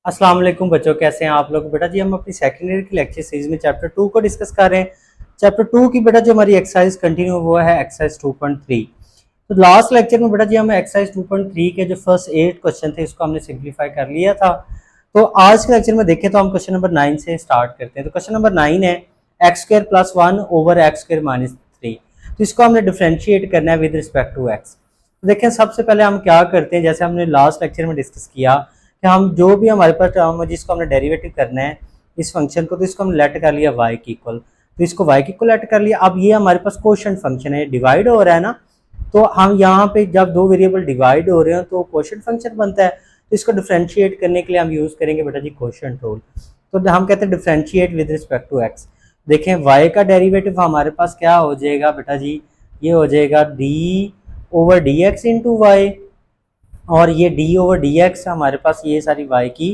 अस्सलाम वालेकुम बच्चों, कैसे हैं आप लोग। बेटा जी हम अपनी सेकेंड ईयर की लेक्चर सीरीज में चैप्टर 2 को डिस्कस कर रहे हैं। चैप्टर 2 की बेटा जो हमारी एक्सरसाइज कंटिन्यू हुआ है एक्सरसाइज 2.3। तो लास्ट लेक्चर में बेटा जी हम एक्सरसाइज 2.3 के जो फर्स्ट 8 क्वेश्चन थे इसको हमने सिंप्लीफाई कर लिया था। तो आज के लेक्चर में देखें तो हम क्वेश्चन नंबर 9 से स्टार्ट करते हैं। तो क्वेश्चन नंबर 9 है x square plus 1 over X square minus 3। तो इसको हमने डिफरेंशिएट करना है विद रिस्पेक्ट टू एक्स। तो देखें सबसे पहले हम क्या करते हैं, जैसे हमने लास्ट लेक्चर में डिस्कस किया कि हम जो भी हमारे पास टर्म है जिसको हमने डेरिवेटिव करना है इस फंक्शन को, तो इसको हमने लेट कर लिया y की इक्वल। तो इसको y की इक्वल लेट कर लिया। अब ये हमारे पास कोशेंट फंक्शन है, डिवाइड हो रहा है ना, तो हम यहाँ पे जब दो वेरिएबल डिवाइड हो रहे हैं तो कोशेंट फंक्शन बनता है। तो इसको डिफरेंशिएट करने के लिए हम यूज करेंगे बेटा जी कोशेंट रूल। तो हम कहते हैं differentiate with respect to x. देखें y का डेरिवेटिव हमारे पास क्या हो जाएगा बेटा जी, ये हो जाएगा d over d x into y, और ये d ओवर डी एक्स हमारे पास ये सारी y की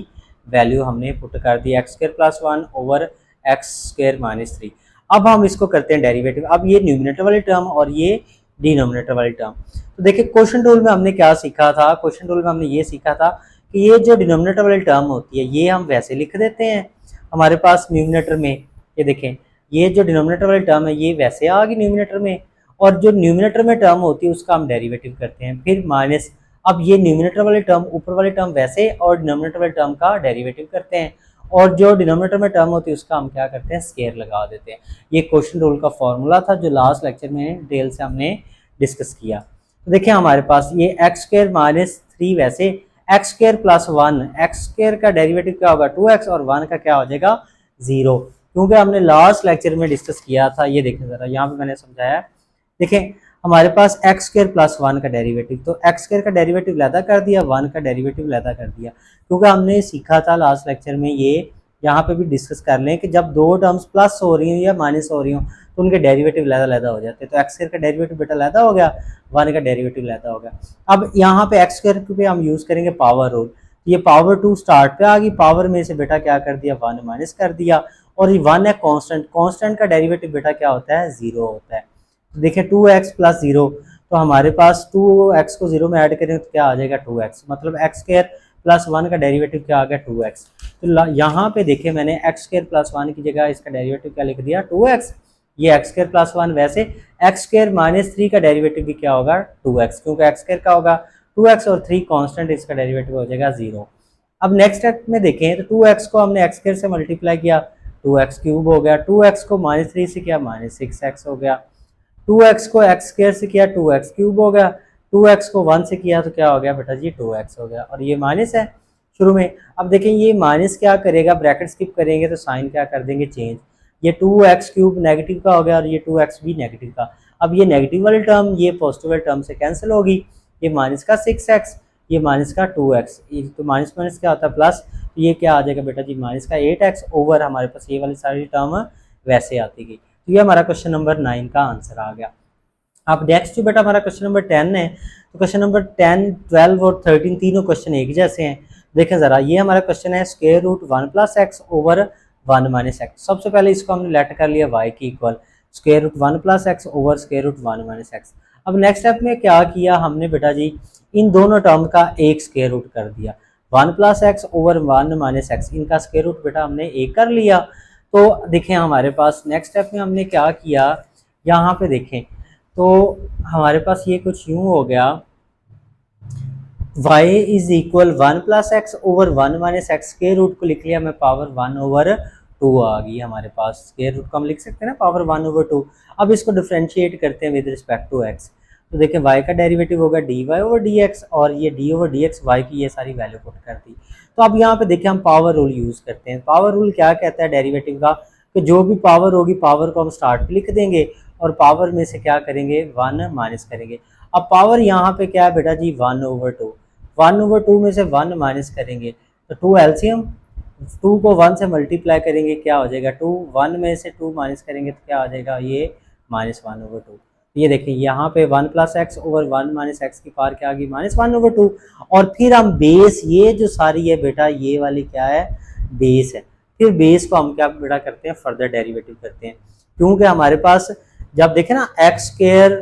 वैल्यू हमने पुट कर दी X square plus 1 over X square minus 3। अब हम इसको करते हैं डेरिवेटिव। अब ये न्यूमिनेटर वाली टर्म और ये डिनोमिनेटर वाली टर्म। तो देखिए क्वेश्चन रूल में हमने क्या सीखा था, क्वेश्चन रूल में हमने ये सीखा था कि ये जो डिनोमिनेटर वाली टर्म होती है ये हम वैसे लिख देते हैं हमारे पास न्यूमिनेटर में। ये देखें ये जो डिनोमिनेटर वाली टर्म है ये वैसे आ गई न्यूमिनेटर में, और जो न्यूमिनेटर में टर्म होती है उसका हम डेरिवेटिव करते हैं फिर माइनस। अब ये न्यूमिनेटर वाली टर्म ऊपर वाली टर्म वैसे और डिनोमिनेटर वाली टर्म का डेरिवेटिव करते हैं, और जो डिनोमिनेटर में टर्म होती है उसका हम क्या करते हैं स्क्वायर लगा देते हैं। ये क्वेश्चन रूल का फॉर्मूला था जो लास्ट लेक्चर में डिटेल से हमने डिस्कस किया। तो देखिए हमारे पास ये एक्स स्क्वायर माइनस 3 वैसे x square plus 1, x square का डेरिवेटिव क्या होगा 2x और 1 का क्या हो जाएगा 0, क्योंकि हमने लास्ट लेक्चर में डिस्कस किया था। ये देखें जरा यहाँ पे मैंने समझाया, देखें हमारे पास एक्स स्क्वायर प्लस 1 का डेरिवेटिव, तो एक्स स्क्वायर का डेरिवेटिव लैदा कर दिया, 1 का डेरिवेटिव लैदा कर दिया, क्योंकि हमने सीखा था लास्ट लेक्चर में। ये यहाँ पे भी डिस्कस कर लें कि जब दो टर्म्स प्लस हो रही हो या माइनस हो रही हो तो उनके डेरिवेटिव लैदा लैदा हो जाते हैं। तो एक्स स्क्वायर का डेरिवेटिव बेटा लैदा हो गया, 1 का डेरिवेटिव लैदा हो गया। अब यहाँ पे एक्स स्क्वायर पे हम यूज करेंगे पावर रूल। ये पावर 2 स्टार्ट पे आ गई, पावर में से बेटा क्या कर दिया 1 माइनस कर दिया, और ये 1 है कांस्टेंट, कांस्टेंट का डेरिवेटिव बेटा क्या होता है 0 होता है। तो देखिए 2x प्लस 0, तो हमारे पास 2x को 0 में ऐड करें तो क्या आ जाएगा 2x, मतलब एक्स स्क्वायर प्लस 1 का डेरिवेटिव क्या आ गया 2x। तो यहाँ पे देखे मैंने एक्स स्क्वायर प्लस 1 की जगह इसका डेरिवेटिव क्या लिख दिया 2x। ये एक्स स्क्वायर प्लस 1 वैसे एक्स स्क्वायर माइनस 3 का डेरिवेटिव भी क्या होगा 2x, क्योंकि एक्स स्क्वायर का होगा 2x और 3 कांस्टेंट, इसका डेरिवेटिव हो जाएगा 0। अब नेक्स्ट स्टेप में देखें तो 2x को हमने एक्स स्क्वायर से मल्टीप्लाई किया, 2x क्यूब हो गया, 2x को माइनस 3 से किया माइनस 6x हो गया, 2x को एक्स स्क्वायर से किया 2x क्यूब हो गया, 2x को 1 से किया तो क्या हो गया बेटा जी 2x हो गया, और ये माइनस है शुरू में। अब देखें ये माइनस क्या करेगा, ब्रैकेट स्किप करेंगे तो साइन क्या कर देंगे चेंज, ये 2x क्यूब नेगेटिव का हो गया और ये 2x भी नेगेटिव का। अब ये नेगेटिव वाली टर्म ये पॉजिटिव वाली टर्म से कैंसिल होगी, ये माइनस का 6x, ये माइनस का 2x, तो माइनस माइनस क्या होता है प्लस, ये क्या आ जाएगा बेटा जी माइनस का 8x ओवर हमारे पास ये वाली सारी टर्म वैसे आती गई। तो ये हमारा क्वेश्चन नंबर 9 का आंसर आ गया। अब नेक्स्ट जो बेटा हमारा क्वेश्चन नंबर 10 है, तो क्वेश्चन नंबर 10, 12 और 13 तीनों क्वेश्चन एक जैसे हैं। देखें जरा ये हमारा क्वेश्चन है square root 1 plus x over 1 minus x. सबसे पहले इसको हमने लेट कर लिया y की equal, square root 1 plus x over square root 1 minus x. अब नेक्स्ट स्टेप में क्या किया हमने बेटा जी, इन दोनों टर्म का एक स्क्वायर रूट कर दिया, 1 plus x over 1 minus x, इनका स्क्वायर रूट बेटा हमने एक कर लिया। तो देखें हमारे पास नेक्स्ट स्टेप में हमने क्या किया, यहाँ पे देखें तो हमारे पास ये कुछ यूं हो गया, y is equal 1 plus x over 1 minus x, square root को लिख लिया मैं पावर 1 ओवर 2 आ गई हमारे पास, स्क्वायर रूट को हम लिख सकते हैं ना पावर 1 ओवर 2। अब इसको डिफरेंशिएट करते हैं विद रिस्पेक्ट टू x। तो देखें y का डेरिवेटिव होगा dy ओवर dx, और ये d ओवर dx y की ये सारी वैल्यू पुट कर दी। तो अब यहाँ पे देखें हम पावर रूल यूज करते हैं। पावर रूल क्या कहता है डेरिवेटिव का, कि जो भी पावर होगी पावर को हम स्टार्ट पे लिख देंगे और पावर में से क्या करेंगे 1 माइनस करेंगे। अब पावर यहाँ पे क्या है बेटा जी 1 ओवर 2, 1 ओवर 2 में से 1 माइनस करेंगे तो 2 एलसीएम, 2 को 1 से मल्टीप्लाई करेंगे क्या हो जाएगा 2, 1 में से 2 माइनस करेंगे तो क्या आ जाएगा ये माइनस 1 ओवर 2। ये देखिए यहाँ पे 1 plus x over 1 minus x की पावर क्या आ गई माइनस 1 ओवर 2, और फिर हम बेस ये जो सारी है बेटा ये वाली क्या है बेस है, फिर बेस को हम क्या बेटा करते हैं फर्दर डेरिवेटिव करते हैं, क्योंकि हमारे पास जब देखें ना एक्स स्क्वायर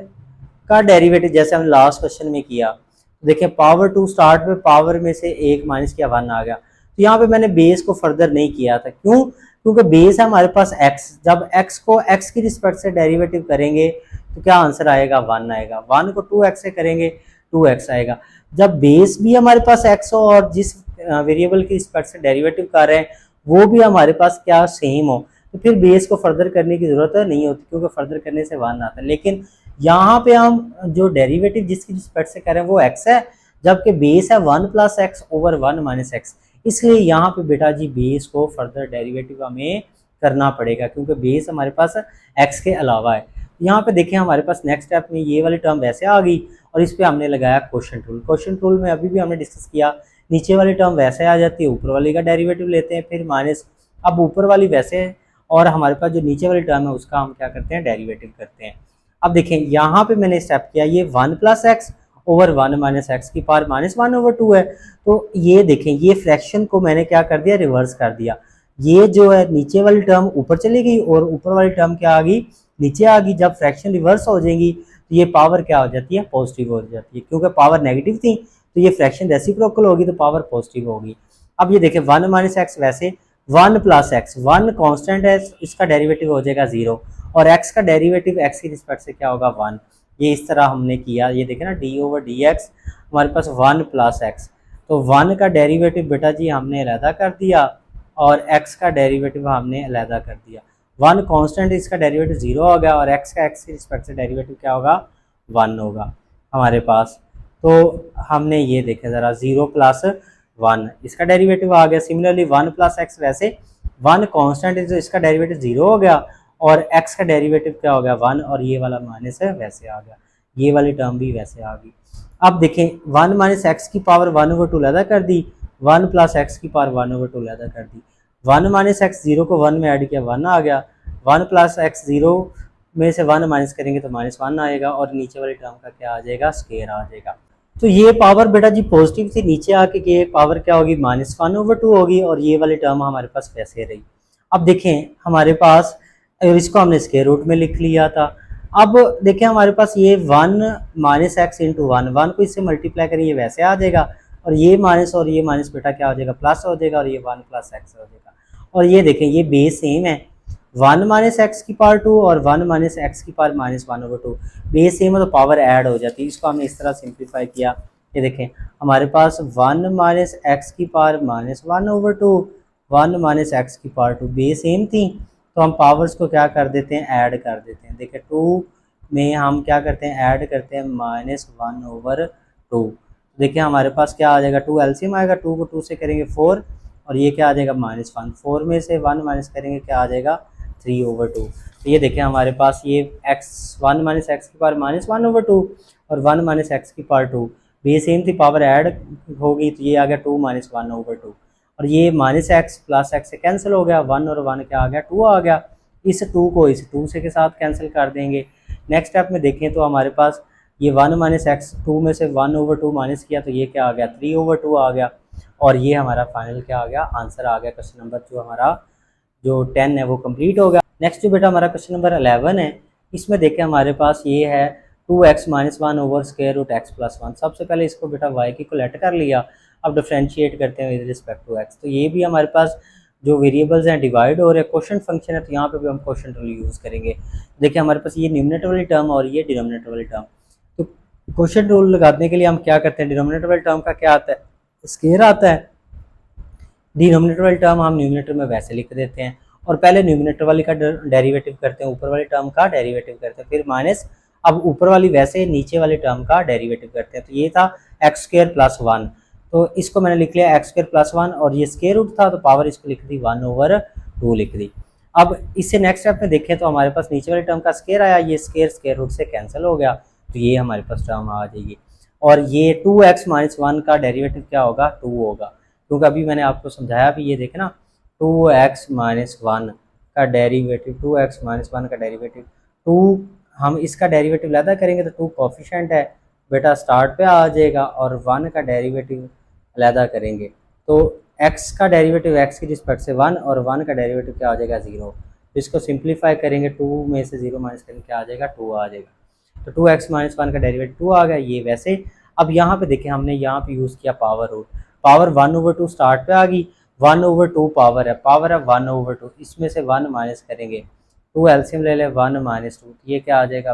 का डेरिवेटिव जैसे हमने लास्ट क्वेश्चन में किया, देखिए पावर 2 स्टार्ट में पावर में से 1 माइनस किया 1 आ गया, तो यहाँ पे मैंने बेस को फर्दर नहीं किया था, क्यों? क्योंकि बेस है हमारे पास x, जब x को x की रिस्पेक्ट से डेरिवेटिव करेंगे तो क्या आंसर आएगा? 1 आएगा। 1 को 2x से करेंगे 2x आएगा। जब बेस भी हमारे पास x हो और जिस वेरिएबल की रिस्पेक्ट से डेरिवेटिव कर रहे हैं वो भी हमारे पास क्या सेम हो, तो फिर बेस को फर्दर करने की जरूरत नहीं होती, क्योंकि फर्दर करने से 1 आता है। लेकिन यहाँ पे हम जो डेरिवेटिव जिसकी रिस्पेक्ट से कर रहे हैं वो x है, जबकि बेस है 1 plus x over 1 minus x, इसलिए यहाँ पे बेटा जी बेस को फर्दर डेरिवेटिव हमें करना पड़ेगा, क्योंकि बेस हमारे पास x के अलावा है। यहाँ पे देखें हमारे पास नेक्स्ट स्टेप में ये वाली टर्म वैसे आ गई और इस पे हमने लगाया क्वोशिएंट रूल। क्वोशिएंट रूल में अभी भी हमने डिस्कस किया, नीचे वाली टर्म वैसे आ जाती है, ऊपर वाली का डेरिवेटिव लेते हैं फिर माइनस, अब ऊपर वाली वैसे है और हमारे पास जो नीचे वाली टर्म है उसका हम क्या करते हैं? डेरिवेटिव करते हैं। अब देखें यहाँ पे मैंने स्टेप किया, ये 1 plus x over 1 minus x की पावर माइनस 1 ओवर 2 है, तो ये देखें ये फ्रैक्शन को मैंने क्या कर दिया? रिवर्स कर दिया। ये जो है नीचे वाली टर्म ऊपर चली गई और ऊपर वाली टर्म क्या आ गई? नीचे आ गई। जब फ्रैक्शन रिवर्स हो जाएगी तो ये पावर क्या हो जाती है? पॉजिटिव हो जाती है, क्योंकि पावर नेगेटिव थी तो ये फ्रैक्शन रेसिप्रोकल होगी तो पावर पॉजिटिव होगी। अब ये देखें 1 माइनस एक्स वैसे 1 प्लस एक्स, 1 कांस्टेंट है, इसका डेरिवेटिव हो जाएगा 0 और x का डेरिवेटिव x की रिस्पेक्ट से क्या होगा? 1। ये इस तरह हमने किया, ये देखें ना d ओवर डी एक्स हमारे पास 1 प्लस एक्स, तो 1 का डेरिवेटिव बेटा जी हमने अलहदा कर दिया और x का डेरिवेटिव हमने अलहदा कर दिया। 1 कांस्टेंट, इसका डेरिवेटिव 0 हो गया और x का x की रिस्पेक्ट से डेरिवेटिव क्या होगा? 1 होगा हमारे पास। तो हमने ये देखे ज़रा 0 प्लस 1 इसका डेरिवेटिव आ गया। सिमिलरली 1 प्लस एक्स वैसे 1 कांस्टेंट है तो इसका डेरिवेटिव 0 हो गया और x का डेरिवेटिव क्या हो गया? 1 और ये वाला माइनस है वैसे आ गया, ये वाली टर्म भी वैसे आ गई। अब देखें 1 माइनस एक्स की पावर 1 ओवर 2 अलहदा कर दी, 1 प्लस एक्स की पावर 1 ओवर 2 अलहदा कर दी। 1 माइनस एक्स 0 को 1 में ऐड किया 1 आ गया, 1 प्लस एक्स 0 में से 1 माइनस करेंगे तो माइनस 1 आएगा और नीचे वाली टर्म का क्या आ जाएगा? स्केयर आ जाएगा। तो ये पावर बेटा जी पॉजिटिव थी, नीचे आके ये पावर क्या होगी? माइनस 1 ओवर 2 होगी और ये वाली टर्म हमारे पास वैसे रही। अब देखें हमारे पास इसको हमने स्क्वायर रूट में लिख लिया था। अब देखें हमारे पास ये 1 माइनस एक्स इंटू 1 को इससे मल्टीप्लाई करें ये वैसे आ जाएगा और ये माइनस बेटा क्या हो जाएगा? प्लस हो जाएगा और ये 1 प्लस एक्स हो जाएगा। और ये देखें ये बेस सेम है, 1 माइनस एक्स की पावर 2 और 1 माइनस एक्स की power minus 1 over 2, base same है तो पावर ऐड हो जाती है। इसको हमने इस तरह सिंप्लीफाई किया, ये देखें हमारे पास 1 माइनस एक्स की power minus 1 over 2, 1 minus x की पावर 2, बेस सेम थी तो हम पावर्स को क्या कर देते हैं? ऐड कर देते हैं। देखिए 2 में हम क्या करते हैं? ऐड करते हैं माइनस 1 ओवर 2। देखिए हमारे पास क्या आ जाएगा? 2 एलसीएम आएगा, 2 को 2 से करेंगे 4 और ये क्या आ जाएगा? माइनस 1। 4 में से 1 माइनस करेंगे क्या आ जाएगा? 3 ओवर 2। तो ये देखें हमारे पास ये एक्स 1 माइनस एक्स की पावर माइनस 1 ओवर 2 और 1 माइनस एक्स की पावर 2, बेस सेम थी पावर ऐड होगी तो ये आ गया 2 माइनस 1 ओवर 2 और ये माइनस एक्स प्लस एक्स से कैंसिल हो गया, 1 और 1 क्या आ गया? 2 आ गया। इस 2 को इस 2 से के साथ कैंसिल कर देंगे। नेक्स्ट स्टेप में देखें तो हमारे पास ये 1 माइनस एक्स 2 में से 1 ओवर 2 माइनस किया तो ये क्या आ गया? 3 ओवर 2 आ गया और ये हमारा फाइनल क्या आ गया? आंसर आ गया। क्वेश्चन नंबर जो हमारा जो 10 है वो कंप्लीट हो गया। नेक्स्ट जो बेटा हमारा क्वेश्चन नंबर 11 है, इसमें देखें हमारे पास ये है 2x minus 1 over square root x plus 1। सबसे पहले इसको बेटा y की को लेट कर लिया, अब डिफ्रेंशिएट करते हैं विद रिस्पेक्ट टू x। तो ये भी हमारे पास जो वेरिएबल्स हैं डिवाइड हो रहे हैं, क्वोशिएंट फंक्शन है तो यहाँ पे भी हम क्वोशिएंट रूल यूज़ करेंगे। देखिए हमारे पास ये न्यूमरेटर वाली टर्म और ये डिनोमिनेटर वाली टर्म, तो क्वोशिएंट रूल लगाने के लिए हम क्या करते हैं? डिनोमिनेटर वाली टर्म का क्या आता है? स्क्वायर आता है। डिनोमिनेटर वाली टर्म हम न्यूमरेटर में वैसे लिख देते हैं और पहले न्यूमरेटर वाली का डेरिवेटिव करते हैं, ऊपर वाली टर्म का डेरिवेटिव करते हैं, फिर माइनस, अब ऊपर वाली वैसे नीचे वाली टर्म का डेरिवेटिव करते हैं। तो ये था एक्स स्क्वायर प्लस 1, तो इसको मैंने लिख लिया एक्स स्क्वायर प्लस 1 और ये स्क्वायर रूट था तो पावर इसको लिख दी 1 ओवर 2 लिख दी। अब इससे नेक्स्ट स्टेप में देखें तो हमारे पास नीचे वाली टर्म का स्क्वायर आया, ये स्क्वायर स्क्वायर रूट से कैंसिल हो गया तो ये हमारे पास टर्म आ जाएगी और ये 2x माइनस 1 का डेरिवेटिव क्या होगा? 2 होगा, क्योंकि अभी मैंने आपको समझाया भी, ये देखें ना 2x माइनस 1 का डेरिवेटिव, 2x माइनस 1 का डेरिवेटिव 2, हम इसका डेरिवेटिव लादा करेंगे तो 2 कोफिशिएंट है बेटा स्टार्ट पे आ जाएगा और 1 का डेरिवेटिव लादा करेंगे तो x का डेरिवेटिव x की रिस्पेक्ट से 1 और 1 का डेरिवेटिव क्या आ जाएगा? 0। तो इसको सिंप्लीफाई करेंगे, 2 में से 0 माइनस करेंगे क्या आ जाएगा? 2 आ जाएगा। तो 2x माइनस 1 का डेरिवेटिव 2 आ गया, ये वैसे। अब यहाँ पे देखें हमने यहाँ पे यूज़ किया power root, power 1 over 2 start पे आ गई 1/2 पावर है 1/2, इसमें से 1 माइनस करेंगे, 2 एलसीएम ले ले, 1 माइनस 2, ये क्या आ जाएगा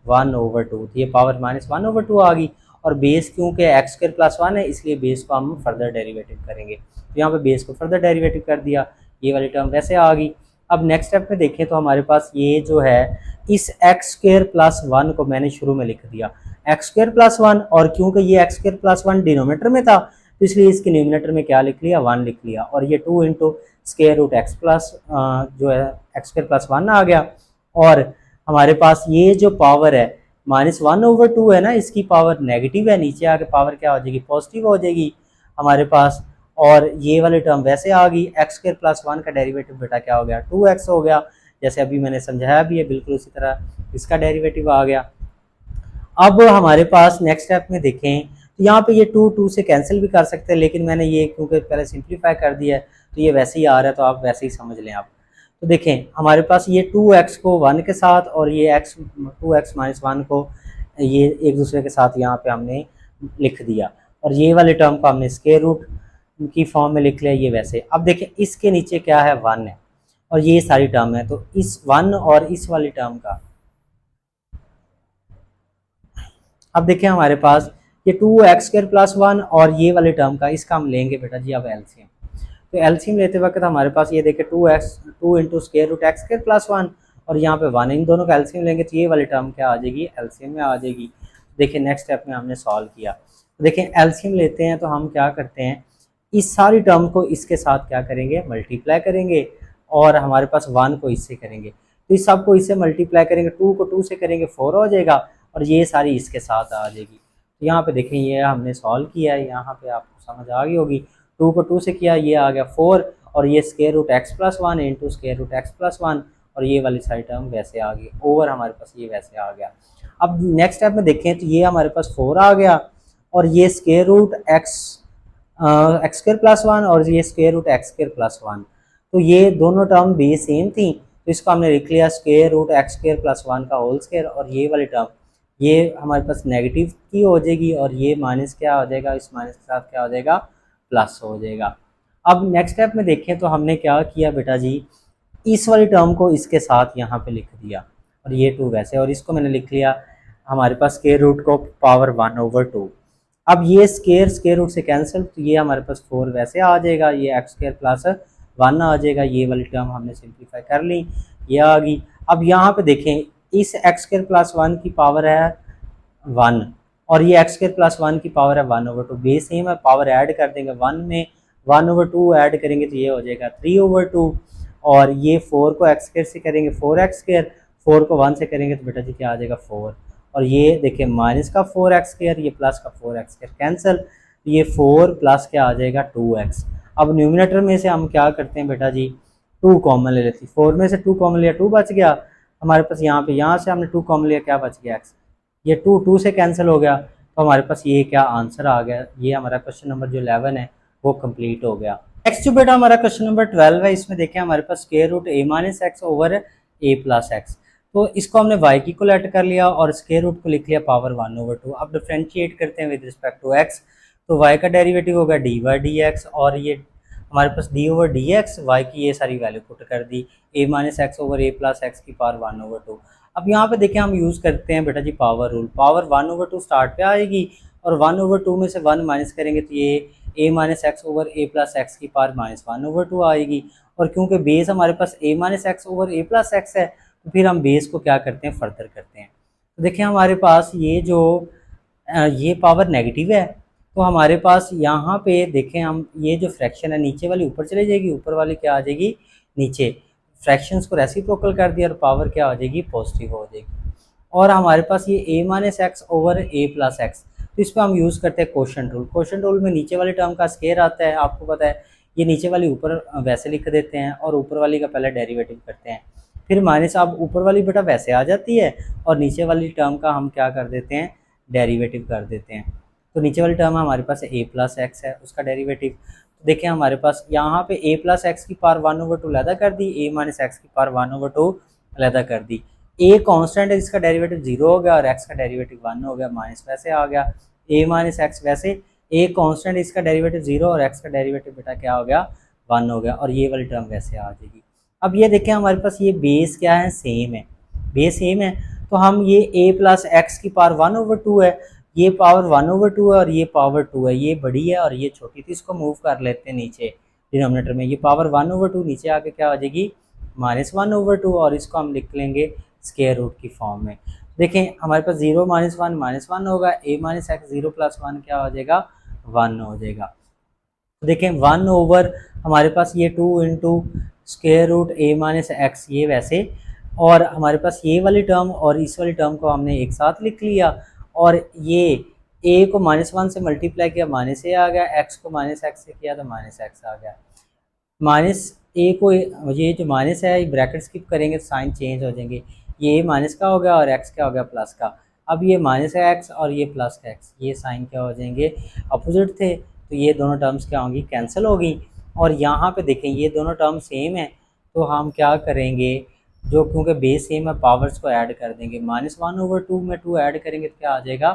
-1/2, ये पावर -1/2 आ गई। और बेस क्योंकि एक्स स्क्वायर प्लस 1 है इसलिए बेस को हम फर्दर डेरिवेटिव करेंगे, तो यहाँ पे बेस को फर्दर डेरिवेटिव कर दिया, ये वाली टर्म वैसे आ गई। अब नेक्स्ट स्टेप में देखें तो हमारे पास ये जो है इस एक्स स्क्वायर प्लस 1 को मैंने शुरू में लिख दिया एक्स स्क्वायर प्लस 1, और क्योंकि ये एक्स स्क्वायर प्लस 1 डिनोमिनेटर में था तो इसलिए इसके न्यूमिनेटर में क्या लिख लिया 1 लिख लिया, और ये 2 into square root x plus जो है एक्स स्क्वायर प्लस 1 आ गया। और हमारे पास ये जो पावर है -1/2 है ना, इसकी पावर नेगेटिव है, नीचे आके पावर क्या हो जाएगी पॉजिटिव हो जाएगी हमारे पास। और ये वाली टर्म वैसे आ गई, एक्स स्क्वायर प्लस 1 का डेरिवेटिव बेटा क्या हो गया 2x हो गया, जैसे अभी मैंने समझाया भी है, बिल्कुल उसी तरह इसका डेरिवेटिव आ गया। अब हमारे पास नेक्स्ट स्टेप में देखें तो यहाँ पे ये 2 से कैंसिल भी कर सकते हैं, लेकिन मैंने ये क्योंकि पहले सिंप्लीफाई कर दिया है तो ये वैसे ही आ रहा है, तो आप वैसे ही समझ लें आप। तो देखें हमारे पास ये 2x को 1 के साथ और ये 2x माइनस 1 को ये एक दूसरे के साथ यहाँ पे हमने लिख दिया, और ये वाले टर्म को हमने स्क्वायर रूट की फॉर्म में लिख लिया, ये वैसे। अब देखें इसके नीचे क्या है 1 है, और ये सारी टर्म है, तो इस 1 और इस वाली टर्म का अब देखें हमारे पास ये 2x स्क्वायर प्लस 1 और ये वाले टर्म का इसका हम लेंगे बेटा जी अब एलसीएम। तो एलसीएम लेते वक्त हमारे पास ये देखें 2 into square root x square plus 1 और यहाँ पे 1, इन दोनों का एलसीएम लेंगे तो ये वाली टर्म क्या आ जाएगी एलसीएम में आ जाएगी। देखिए नेक्स्ट स्टेप में हमने सॉल्व किया, तो देखें एलसीएम लेते हैं तो हम क्या करते हैं इस सारी टर्म को इसके साथ क्या करेंगे मल्टीप्लाई करेंगे, और हमारे पास 1 को इससे करेंगे, तो इस सब को इससे मल्टीप्लाई करेंगे, 2 को 2 से करेंगे 4 हो जाएगा, और ये सारी इसके साथ आ जाएगी। तो यहाँ पे देखें ये हमने सॉल्व किया है, यहाँ पे आपको समझ आ गई होगी, 2 को 2 से किया, ये आ गया 4, और ये square root x plus 1 into square root x plus 1, और ये वाली सारी टर्म वैसे आ गई, ओवर हमारे पास ये वैसे आ गया। अब नेक्स्ट स्टेप में देखें तो ये हमारे पास 4 आ गया, और ये square root x square plus 1 और ये square root x square plus 1, तो ये दोनों टर्म भी सेम थी, तो इसको हमने लिख लिया square root x square plus 1 का होल स्क्वायर, और ये वाली टर्म ये हमारे पास नेगेटिव की हो जाएगी, और ये माइनस क्या हो जाएगा इस माइनस के साथ क्या हो जाएगा प्लस हो जाएगा। अब नेक्स्ट स्टेप में देखें तो हमने क्या किया बेटा जी इस वाली टर्म को इसके साथ यहाँ पे लिख दिया, और ये 2 वैसे, और इसको मैंने लिख लिया हमारे पास स्क्वायर रूट को पावर 1/2। अब ये स्क्वायर रूट से कैंसिल, तो ये हमारे पास 4 वैसे आ जाएगा, ये एक्स स्क्वायर प्लस 1 आ जाएगा, ये वाली टर्म हमने सिंप्लीफाई कर ली, ये आ गई। अब यहाँ पे देखें इस एक्स स्क्वायर प्लस 1 की पावर है 1, और ये एक्स स्क्वायर प्लस 1 की पावर है 1/2, बेस सेम है, पावर ऐड कर देंगे 1 में 1/2 ऐड करेंगे तो ये हो जाएगा 3/2, और ये 4 को एक्स स्क्वायर से करेंगे 4x स्क्वायर, 4 को 1 से करेंगे तो बेटा जी क्या आ जाएगा 4, और ये देखिए माइनस का 4x स्क्वायर, ये प्लस का 4x स्क्वायर कैंसिल, तो ये 4 प्लस क्या आ जाएगा 2x। अब न्यूमिनेटर में से हम क्या करते हैं बेटा जी 2 कॉमन ले लेते हैं, 4 में से 2 कॉमन लिया 2 बच गया हमारे पास, यहाँ पे यहाँ से हमने 2 कॉमन लिया क्या बच गया x, ये 2 से कैंसिल हो गया, तो हमारे पास ये क्या आंसर आ गया, ये हमारा क्वेश्चन नंबर जो 11 है वो कंप्लीट हो गया। नेक्स्ट जो बेटा हमारा क्वेश्चन नंबर 12 है, इसमें देखें हमारे पास square root a minus x over a plus X, तो इसको हमने y की इक्वलेट कर लिया और स्क्वायर रूट को लिख लिया पावर 1/2। अब डिफरेंशिएट करते हैं विद रिस्पेक्ट टू x, तो y का डेरिवेटिव होगा dy/dx, और ये हमारे पास d/dx, y की ये सारी वैल्यू पुट कर दी, a minus x over a plus x की पावर 1/2। अब यहाँ पे देखें हम यूज़ करते हैं बेटा जी पावर रूल, पावर 1/2 स्टार्ट पे आएगी, और 1/2 में से 1 माइनस करेंगे तो ये a minus x over a plus x की पावर -1/2 आएगी, और क्योंकि बेस हमारे पास a minus x over a plus x है तो फिर हम बेस को क्या करते हैं फर्दर करते हैं। तो देखिए हमारे पास ये जो ये पावर नेगेटिव है, तो हमारे पास यहाँ पे देखें हम ये जो फ्रैक्शन है नीचे वाली ऊपर चली जाएगी, ऊपर वाली क्या आ जाएगी नीचे, फ्रैक्शंस को रेसिप्रोकल कर दिया और पावर क्या हो जाएगी पॉजिटिव हो जाएगी। और हमारे पास ये a minus x over a plus X, तो इस पर हम यूज़ करते हैं कोशेंट रूल। कोशेंट रूल में नीचे वाली टर्म का स्क्वायर आता है, आपको पता है, ये नीचे वाली ऊपर वैसे लिख देते हैं और ऊपर वाली का पहले डेरिवेटिव करते हैं, फिर माइनस अब ऊपर वाली बेटा वैसे आ जाती है और नीचे वाली टर्म का हम क्या कर देते हैं डेरिवेटिव कर देते हैं। तो नीचे वाली टर्म हमारे पास a प्लस एक्स है, उसका डेरिवेटिव, तो देखें हमारे पास यहाँ पे a प्लस एक्स की पावर 1/2 अलहदा कर दी, a माइनस एक्स की पावर 1/2 अलहदा कर दी, a कांस्टेंट है जिसका डेरिवेटिव 0 हो गया और x का डेरिवेटिव 1 हो गया, माइनस वैसे आ गया, a माइनस एक्स वैसे ए कांस्टेंट, इसका डेरिवेटिव 0 और एक्स का डेरिवेटिव बेटा क्या हो गया 1 हो गया, और ये वाली टर्म वैसे आ जाएगी। अब ये देखें हमारे पास ये बेस क्या है, सेम है, बेस सेम है, तो हम ये a प्लस एक्स की पावर 1/2 है, ये पावर 1/2 है और ये पावर 2 है, ये बड़ी है और ये छोटी थी, इसको मूव कर लेते हैं नीचे डिनोमिनेटर में, ये पावर 1/2 नीचे आके क्या हो जाएगी -1/2, और इसको हम लिख लेंगे स्क्वायर रूट की फॉर्म में। देखें हमारे पास 0 -1 -1 होगा, a माइनस एक्स 0 प्लस 1 क्या हो जाएगा 1 हो जाएगा। देखें 1 ओवर हमारे पास ये 2 into square root a minus x, ये वैसे, और हमारे पास ये वाली टर्म और इस वाली टर्म को हमने एक साथ लिख लिया, और ये a को -1 से मल्टीप्लाई किया माइनस a आ गया, x को माइनस एक्स से किया तो माइनस एक्स आ गया। माइनस ए को ये जो माइनस है ब्रैकेट स्किप करेंगे तो साइन चेंज हो जाएंगे, ये माइनस का हो गया और एक्स क्या हो गया प्लस का। अब ये माइनस है एक्स और ये प्लस का एक्स, ये साइन क्या हो जाएंगे अपोजिट थे, तो ये दोनों टर्म्स क्या होंगी कैंसिल होगी। और यहाँ पे देखें ये दोनों टर्म सेम है, तो हम क्या करेंगे, जो क्योंकि बेस सेम है पावर्स को ऐड कर देंगे, -1/2 में 2 ऐड करेंगे तो क्या आ जाएगा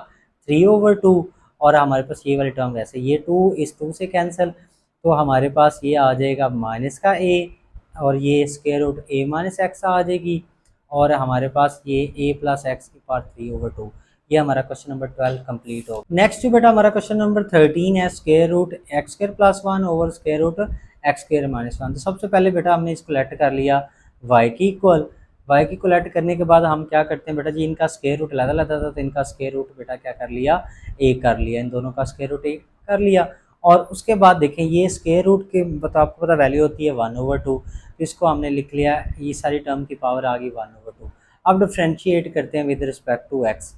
3/2, और हमारे पास ये वाली टर्म वैसे, ये 2 इस 2 से कैंसिल, तो हमारे पास ये आ जाएगा माइनस का a, और ये square root a minus x आ जाएगी, और हमारे पास ये a प्लस एक्स की पावर 3/2। ये हमारा क्वेश्चन नंबर 12 कंप्लीट हो। नेक्स्ट जो बेटा हमारा क्वेश्चन नंबर 13 है, square root x square plus 1 over square root x square minus 1। तो सबसे पहले बेटा हमने इसको लेट कर लिया y की इक्वल, y की लेट करने के बाद हम क्या करते हैं बेटा जी, इनका स्क्वायर रूट अलग अलग था तो इनका स्क्वायर रूट बेटा क्या कर लिया a कर लिया, इन दोनों का स्क्वायर रूट a कर लिया। और उसके बाद देखें ये स्क्वायर रूट के आपको पता वैल्यू होती है 1/2, तो इसको हमने लिख लिया, ये सारी टर्म की पावर आ गई 1/2। अब डिफ्रेंशिएट करते हैं विद रिस्पेक्ट टू एक्स,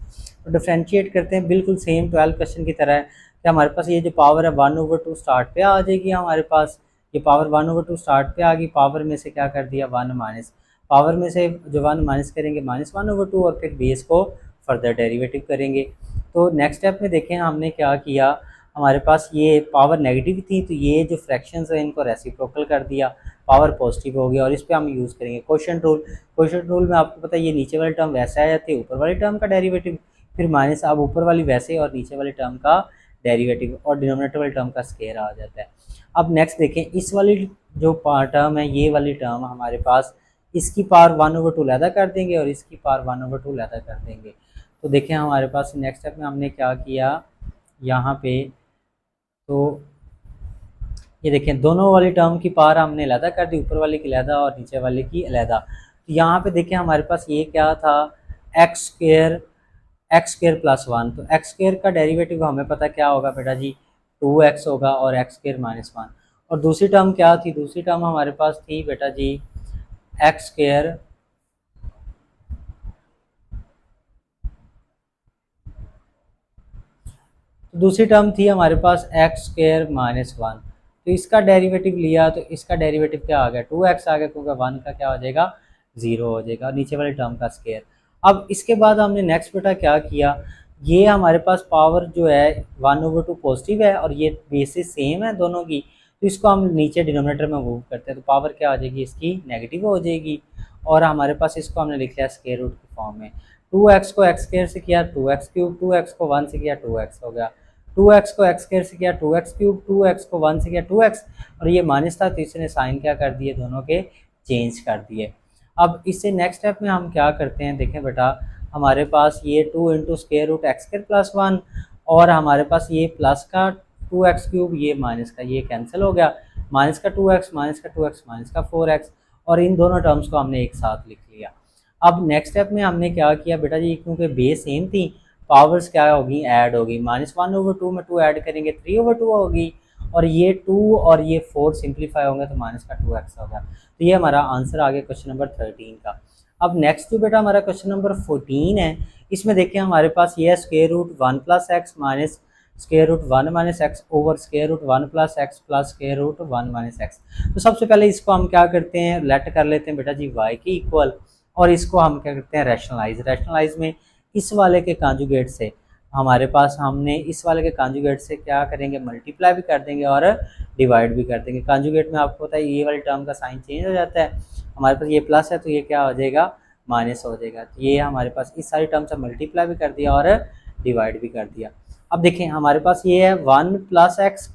तो डिफ्रेंशिएट करते हैं बिल्कुल सेम 12 क्वेश्चन की तरह है कि हमारे पास ये जो पावर है 1/2 स्टार्ट पे आ जाएगी, हमारे पास ये पावर 1/2 स्टार्ट पे आ गई, पावर में से क्या कर दिया 1 माइनस, पावर में से जो 1 माइनस करेंगे -1/2, और फिर बेस को फर्दर डेरिवेटिव करेंगे। तो नेक्स्ट स्टेप में देखें हमने क्या किया, हमारे पास ये पावर नेगेटिव थी तो ये जो फ्रैक्शंस है इनको रेसिप्रोकल कर दिया, पावर पॉजिटिव हो गया, और इस पे हम यूज़ करेंगे क्वोशंट रूल। क्वोशंट रूल में आपको पता है ये नीचे वाली टर्म वैसे आ जाती है, ऊपर वाली टर्म का डेरिवेटिव, फिर माइनस अब ऊपर वाली वैसे और नीचे वाली टर्म का डेरिवेटिव, और डिनोमिनेटर वाली टर्म का स्क्वायर आ जाता है। अब नेक्स्ट देखें इस वाली जो टर्म है, ये वाली टर्म हमारे पास, इसकी पावर 1/2 लैदा कर देंगे और इसकी पावर 1/2 लैदा कर देंगे। तो देखें हमारे पास नेक्स्ट स्टेप में हमने क्या किया यहाँ पे, तो ये देखें दोनों वाली टर्म की पावर हमने अलहदा कर दी, ऊपर वाले की अलहदा और नीचे वाले की अलहदा। तो यहाँ पे देखें हमारे पास ये क्या था एक्स स्क्वायर प्लस 1, तो एक्स स्क्वायर का डेरिवेटिव हमें पता क्या होगा बेटा जी 2x होगा और एक्स स्क्वायर -1, और दूसरी टर्म क्या थी, दूसरी टर्म हमारे पास थी बेटा जी एक्स स्क्वायर दूसरी टर्म थी हमारे पास एक्स स्क्वायर -1, तो इसका डेरिवेटिव लिया तो इसका डेरिवेटिव क्या आ गया 2x आ गया, क्योंकि 1 का क्या हो जाएगा 0 हो जाएगा, और नीचे वाली टर्म का स्क्वायर। अब इसके बाद हमने नेक्स्ट बेटा क्या किया, ये हमारे पास पावर जो है 1/2 पॉजिटिव है और ये बेसिस सेम है दोनों की, तो इसको हम नीचे डिनोमिनेटर में मूव करते हैं तो पावर क्या आ जाएगी इसकी नेगेटिव हो जाएगी, और हमारे पास इसको हमने लिख लिया स्क्वायर रूट की फॉर्म में। 2x को एक्स स्क्वायर से किया 2x क्यूब, 2x को 1 से किया 2x हो गया, 2x को एक्स स्क्वायर से किया 2x क्यूब, 2x को 1 से किया 2x, और ये माइनस था तो इसने साइन क्या कर दिए दोनों के चेंज कर दिए। अब इससे नेक्स्ट स्टेप में हम क्या करते हैं, देखें बेटा हमारे पास ये 2 into square root x square plus 1, और हमारे पास ये प्लस का 2x क्यूब, ये माइनस का, ये कैंसिल हो गया, माइनस का 2x माइनस का 2x माइनस का 4x, और इन दोनों टर्म्स को हमने एक साथ लिख लिया। अब नेक्स्ट स्टेप में हमने क्या किया बेटा जी, क्योंकि बेस सेम थी पावर्स क्या होगी ऐड होगी, -1/2 में 2 ऐड करेंगे 3/2 होगी, और ये 2 और ये 4 सिंप्लीफाई होंगे तो माइनस का 2x होगा। तो ये हमारा आंसर आ गया क्वेश्चन नंबर 13 का। अब नेक्स्ट जो बेटा हमारा क्वेश्चन नंबर 14 है, इसमें देखिए हमारे पास ये है square root 1 plus x minus square root 1 minus x over square root 1 plus x plus square root 1 minus x. तो सबसे पहले इसको हम क्या करते हैं लेट कर लेते हैं बेटा जी y की इक्वल, और इसको हम क्या करते हैं रैशनलाइज में इस वाले के कॉन्जुगेट से, हमारे पास हमने इस वाले के कॉन्जुगेट से क्या करेंगे मल्टीप्लाई भी कर देंगे और डिवाइड भी कर देंगे। कॉन्जुगेट में आपको पता है ये वाली टर्म का साइन चेंज हो जाता है, हमारे पास ये प्लस है तो ये क्या हो जाएगा माइनस हो जाएगा, तो ये हमारे पास इस सारी टर्म से मल्टीप्लाई भी कर दिया और डिवाइड भी कर दिया। अब देखें हमारे पास ये है 1 प्लस एक्स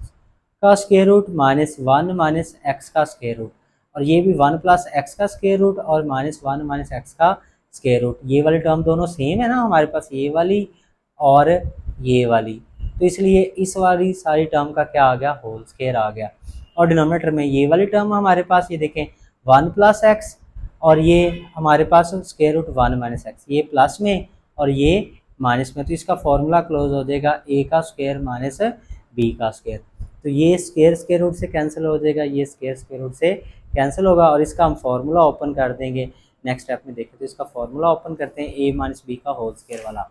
का square root minus 1 minus x का स्क्वायर रूट, और ये भी 1 प्लस एक्स का स्क्वायर रूट और माइनस 1 माइनस एक्स का स्क्वायर रूट। ये वाली टर्म दोनों सेम है ना हमारे पास, ये वाली और ये वाली, तो इसलिए इस वाली सारी टर्म का क्या आ गया, होल स्क्वायर आ गया। और डिनोमिनेटर में ये वाली टर्म हमारे पास, ये देखें 1 प्लस एक्स और ये हमारे पास स्क्वायर रूट 1 माइनस एक्स, ये प्लस में और ये माइनस में, तो इसका फॉर्मूला क्लोज हो जाएगा ए का स्क्वायर माइनस बी का स्क्वायर। तो ये स्क्वायर रूट से कैंसिल हो जाएगा, ये स्क्वायर रूट से कैंसिल होगा, और इसका हम फॉर्मूला ओपन कर देंगे। नेक्स्ट स्टेप में देखें तो इसका फॉर्मूला ओपन करते हैं, ए माइनस बी का होल स्क्वायर वाला।